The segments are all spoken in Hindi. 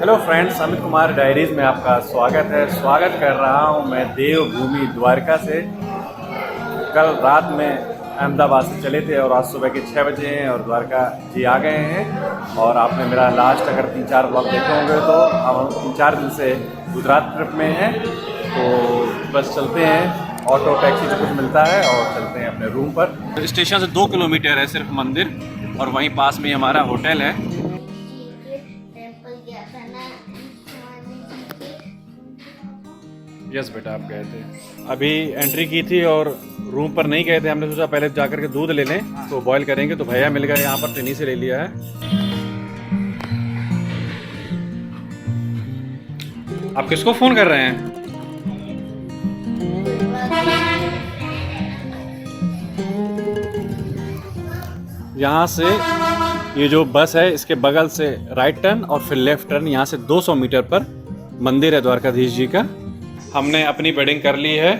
Hello friends, Amit Kumar diaries में आपका स्वागत है। स्वागत कर रहा हूं मैं देवभूमि द्वारका से। कल रात में अहमदाबाद से चले थे और आज सुबह के 6 बजे हैं और द्वारका जी आ गए हैं। और आपने मेरा लास्ट अगर 3-4 ब्लॉग देखे होंगे तो हम 3-4 दिन से गुजरात ट्रिप में हैं। तो बस चलते हैं, ऑटो टैक्सी से कुछ मिलता है और चलते हैं अपने रूम पर। स्टेशन से 2 किलोमीटर है सिर्फ मंदिर, और वहीं पास में हमारा होटल है। यस बेटा, आप गए थे, अभी एंट्री की थी और रूम पर नहीं गए थे। हमने सोचा पहले जाकर के दूध ले लें तो बॉईल करेंगे, तो भैया मिल गए यहाँ पर, तो इन्हीं से ले लिया है। आप किसको फ़ोन कर रहे हैं? यहाँ से ये जो बस है इसके बगल से राइट टर्न और फिर लेफ्ट टर्न। यहाँ से 200 मीटर पर मंदिर है द्वारकाधीश जी का। हमने अपनी बेडिंग कर ली है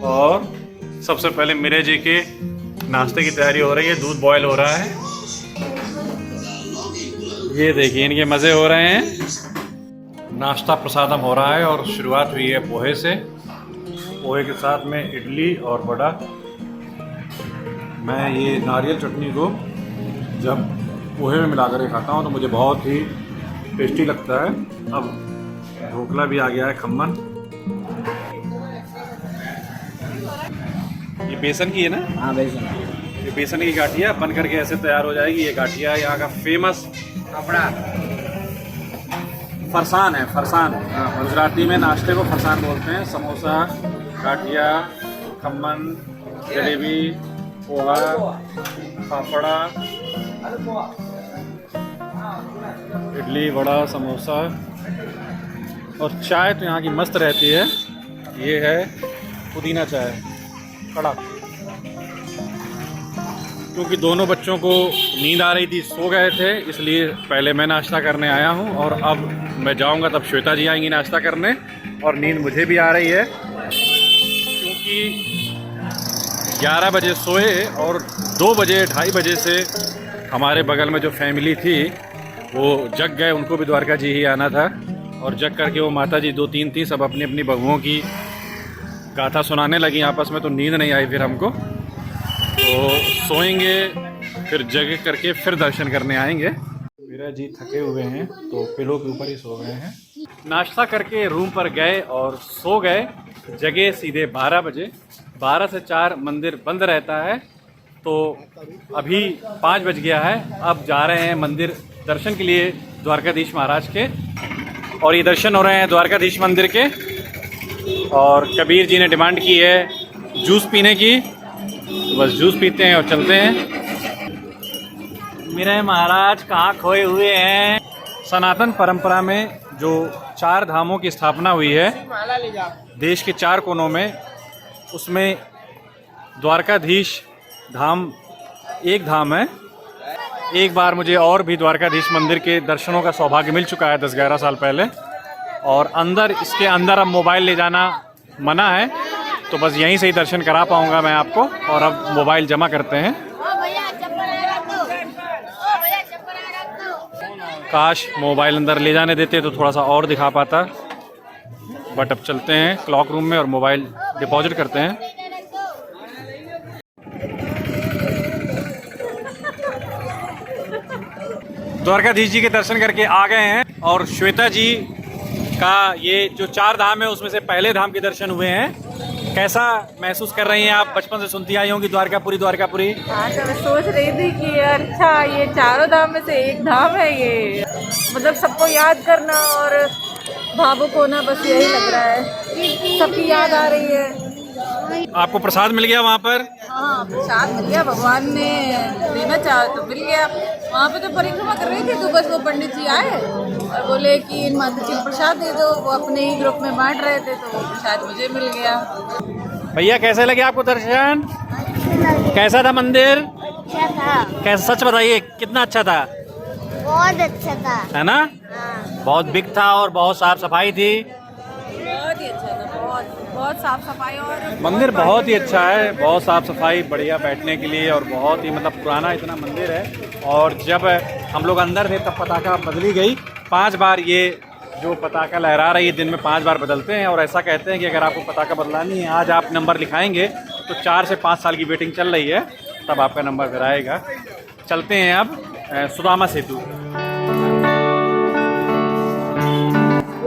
और सबसे पहले मीरे जी के नाश्ते की तैयारी हो रही है। दूध बॉयल हो रहा है, ये देखिए इनके मज़े हो रहे हैं। नाश्ता प्रसादम हो रहा है और शुरुआत हुई है पोहे से। पोहे के साथ में इडली और वड़ा। मैं ये नारियल चटनी को जब पोहे में मिला कर खाता हूँ तो मुझे बहुत ही टेस्टी लगता है। अब ढोकला भी आ गया है, खम्मन। ये बेसन की है ना? हाँ, बेसन। ये बेसन की गाठिया बन करके ऐसे तैयार हो जाएगी। ये गाठिया यहाँ का फेमस कपड़ा फरसान है। फरसान, गुजराती में नाश्ते को फरसान बोलते हैं। समोसा, गाठिया, खम्मन, जलेबी, पोहा, फाफड़ा, इडली, वड़ा, समोसा और चाय तो यहाँ की मस्त रहती है। ये है पुदीना चाय, कड़ा। क्योंकि दोनों बच्चों को नींद आ रही थी, सो गए थे, इसलिए पहले मैं नाश्ता करने आया हूँ और अब मैं जाऊँगा तब श्वेता जी आएंगी नाश्ता करने। और नींद मुझे भी आ रही है क्योंकि 11 बजे सोए और 2 बजे 2:30 बजे से हमारे बगल में जो फैमिली थी वो जग गए। उनको भी द्वारका जी ही आना था और जग करके वो माता जी 2-3 थी, सब अपनी अपनी बहुओं की गाथा सुनाने लगी आपस में। तो नींद नहीं आई फिर हमको, तो सोएंगे फिर जग करके फिर दर्शन करने आएंगे। मीरा जी थके हुए हैं तो पिलो के ऊपर ही सो गए हैं। नाश्ता करके रूम पर गए और सो गए। जगह सीधे 12 बजे। 12 से 4 मंदिर बंद रहता है। तो अभी 5 बज गया है। अब जा रहे हैं मंदिर दर्शन के लिए द्वारकाधीश महाराज के। और ये दर्शन हो रहे हैं द्वारकाधीश मंदिर के। और कबीर जी ने डिमांड की है जूस पीने की, तो बस जूस पीते हैं और चलते हैं। मेरे महाराज कहाँ खोए हुए हैं? सनातन परंपरा में जो 4 धामों की स्थापना हुई है देश के 4 कोनों में, उसमें द्वारकाधीश धाम एक धाम है। एक बार मुझे और भी द्वारकाधीश मंदिर के दर्शनों का सौभाग्य मिल चुका है 10-11 साल पहले। और अंदर, इसके अंदर अब मोबाइल ले जाना मना है, तो बस यहीं से ही दर्शन करा पाऊंगा मैं आपको। और अब मोबाइल जमा करते हैं। काश मोबाइल अंदर ले जाने देते तो थोड़ा सा और दिखा पाता, बट अब चलते हैं क्लॉक रूम में और मोबाइल डिपॉजिट करते हैं। द्वारकाधीश जी के दर्शन करके आ गए हैं और श्वेता जी का ये जो 4 धाम है उसमें से पहले धाम के दर्शन हुए हैं। कैसा महसूस कर रही हैं आप? बचपन से सुनती आई होंगी द्वारकापुरी द्वारकापुरी। हाँ, तो मैं सोच रही थी कि अच्छा ये 4 धाम में से एक धाम है ये, मतलब सबको याद करना और भावुक होना, बस यही लग रहा है। सबकी याद आ रही है। आपको प्रसाद मिल गया वहाँ पर? हाँ, प्रसाद मिल गया, भगवान ने देना चाहा तो मिल गया। वहाँ पे तो परिक्रमा कर रही थी तो बस वो पंडित जी आए और बोले कि इन माता जी को प्रसाद दे दो। वो अपने ही ग्रुप में बांट रहे थे तो वो प्रसाद मुझे मिल गया। भैया कैसे लगे आपको दर्शन? कैसा था मंदिर? अच्छा था। कैसा, सच बताइए कितना अच्छा था? बहुत अच्छा था, है ना? हाँ। बहुत बिग था और बहुत साफ सफाई थी। बहुत ही अच्छा था, बहुत साफ सफाई। और मंदिर बहुत ही अच्छा है, बहुत साफ सफाई, बढ़िया बैठने के लिए। और बहुत ही मतलब पुराना इतना मंदिर है। और जब हम लोग अंदर थे तब पताका बदली गई, 5 बार ये जो पताका लहरा रही है दिन में 5 बार बदलते हैं, और ऐसा कहते हैं कि अगर आपको पताका बदलानी है, आज आप नंबर लिखाएंगे तो 4 से 5 साल की वेटिंग चल रही है, तब आपका नंबर फिर आएगा। चलते हैं अब सुदामा सेतु।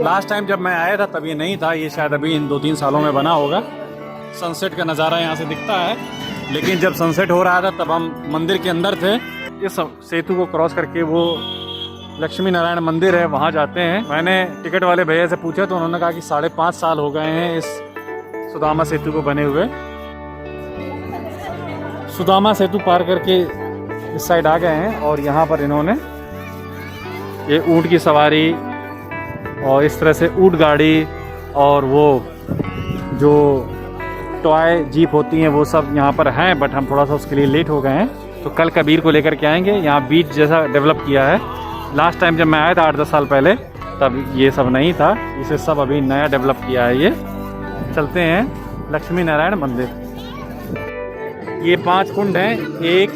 लास्ट टाइम जब मैं आया था तब ये नहीं था, ये शायद अभी इन 2-3 सालों में बना होगा। सनसेट का नज़ारा यहाँ से दिखता है, लेकिन जब सनसेट हो रहा था तब हम मंदिर के अंदर थे। इस सेतु को क्रॉस करके वो लक्ष्मी नारायण मंदिर है, वहाँ जाते हैं। मैंने टिकट वाले भैया से पूछा तो उन्होंने कहा कि 5.5 साल हो गए हैं इस सुदामा सेतु को बने हुए। सुदामा सेतु पार करके इस साइड आ गए हैं, और यहाँ पर इन्होंने ये ऊँट की सवारी और इस तरह से ऊँट गाड़ी और वो जो टॉय जीप होती हैं वो सब यहाँ पर हैं, बट हम थोड़ा सा उसके लिए लेट हो गए हैं। तो कल कबीर को लेकर के आएंगे। यहाँ बीच जैसा डेवलप किया है। लास्ट टाइम जब मैं आया था 8-10 साल पहले, तब ये सब नहीं था, इसे सब अभी नया डेवलप किया है। ये चलते हैं लक्ष्मी नारायण मंदिर। ये 5 कुंड हैं, 1,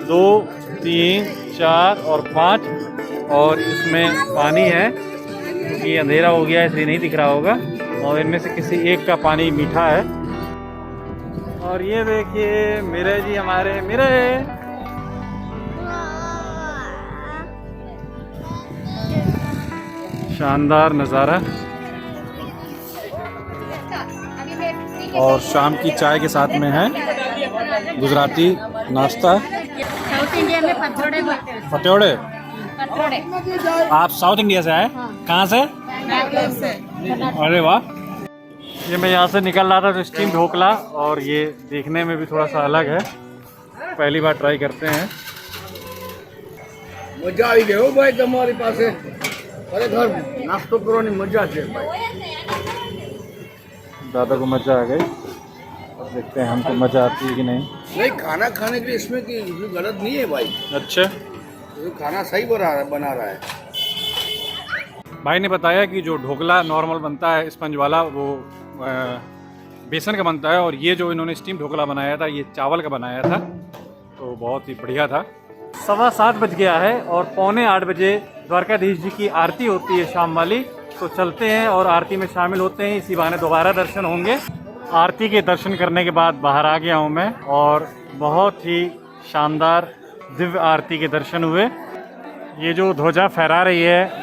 2, 3, 4 और 5, और इसमें पानी है। ये अंधेरा हो गया इसलिए नहीं दिख रहा होगा, और इनमें से किसी एक का पानी मीठा है। और ये देखिए मेरे जी, हमारे मेरे शानदार नज़ारा। और शाम की चाय के साथ में है गुजराती नाश्ता। साउथ इंडिया में पतोड़े बोलते हैं। पतोड़े? पतोड़े। आप साउथ इंडिया से आए? कहाँ से? अरे वाह। ये मैं यहाँ से निकल रहा था तो स्टीम ढोकला, और ये देखने में भी थोड़ा सा अलग है, पहली बार ट्राई करते हैं। मजा आई गयो भाई तुम्हारी पासे, खरेखर नाश्तो करवानी मजा है भाई। दादा को मजा आ गई, अब देखते हैं हमको मजा आती है कि नहीं। नहीं, खाना खाने के लिए इसमें की गलत नहीं है भाई। अच्छा, तो खाना सही बना रहा है। भाई ने बताया कि जो ढोकला नॉर्मल बनता है स्पंज वाला, वो बेसन का बनता है, और ये जो इन्होंने स्टीम ढोकला बनाया था ये चावल का बनाया था, तो बहुत ही बढ़िया था। 7:15 बज गया है, और 7:45 बजे द्वारकाधीश जी की आरती होती है शाम वाली। तो चलते हैं और आरती में शामिल होते हैं, इसी बहाने दोबारा दर्शन होंगे। आरती के दर्शन करने के बाद बाहर आ गया हूँ मैं, और बहुत ही शानदार दिव्य आरती के दर्शन हुए। ये जो ध्वजा फहरा रही है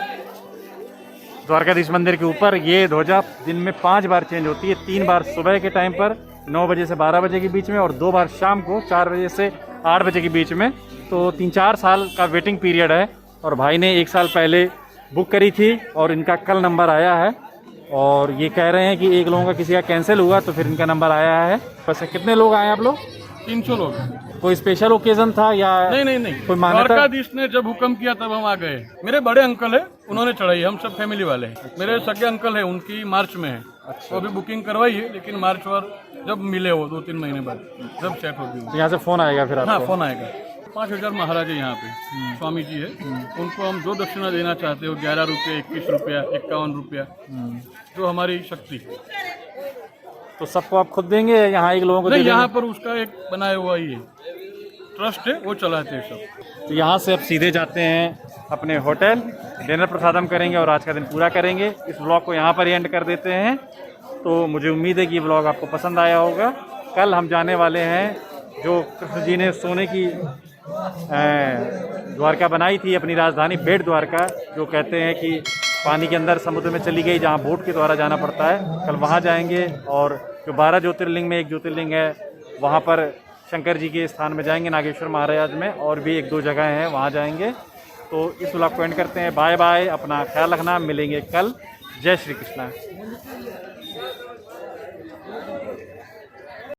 द्वारकाधीश मंदिर के ऊपर, ये ध्वजा दिन में 5 बार चेंज होती है। 3 बार सुबह के टाइम पर 9 बजे से 12 बजे के बीच में, और 2 बार शाम को 4 बजे से 8 बजे के बीच में। तो 3-4 साल का वेटिंग पीरियड है, और भाई ने 1 साल पहले बुक करी थी, और इनका कल नंबर आया है। और ये कह रहे हैं कि एक लोगों का किसी का कैंसिल हुआ तो फिर इनका नंबर आया है। वैसे कितने लोग आए आप लोग? 300 लोग। कोई स्पेशल ओकेजन था या नहीं कोई मान्यता? द्वारकाधीश ने जब हुक्म किया तब हम आ गए। मेरे बड़े अंकल है, उन्होंने चढ़ाई, हम सब फैमिली वाले हैं। मेरे सगे अंकल है, उनकी मार्च में है। तो अभी बुकिंग करवाई है, लेकिन मार्च और जब मिले वो 2-3 महीने बाद जब सेट होगी। तो यहाँ से फोन आएगा फिर आपको? हाँ, फोन आएगा। 5000 महाराज है यहाँ पे, स्वामी जी है। उनको हम जो दक्षिणा देना चाहते हो, 11 रुपये, 21 रुपया, 51 रुपया, जो हमारी शक्ति। तो सबको आप खुद देंगे या यहाँ एक लोगों को? नहीं, यहाँ पर उसका एक बनाया हुआ ही है, ट्रस्ट है, वो चलाते हैं सब। तो यहाँ से अब सीधे जाते हैं अपने होटल, डिनर प्रसादम करेंगे और आज का दिन पूरा करेंगे। इस व्लॉग को यहाँ पर ही एंड कर देते हैं। तो मुझे उम्मीद है कि ये व्लॉग आपको पसंद आया होगा। कल हम जाने वाले हैं, जो कृष्ण जी ने सोने की द्वारका बनाई थी, अपनी राजधानी बेट द्वारका, जो कहते हैं कि पानी के अंदर समुद्र में चली गई, जहाँ बोट के द्वारा जाना पड़ता है। कल वहाँ जाएंगे, और जो 12 ज्योतिर्लिंग में एक ज्योतिर्लिंग है, वहाँ पर शंकर जी के स्थान में जाएंगे, नागेश्वर महाराज में, और भी 1-2 जगह हैं, वहाँ जाएंगे। तो इस व्लॉग को एंड करते हैं। बाय बाय, अपना ख्याल रखना, मिलेंगे कल। जय श्री कृष्णा।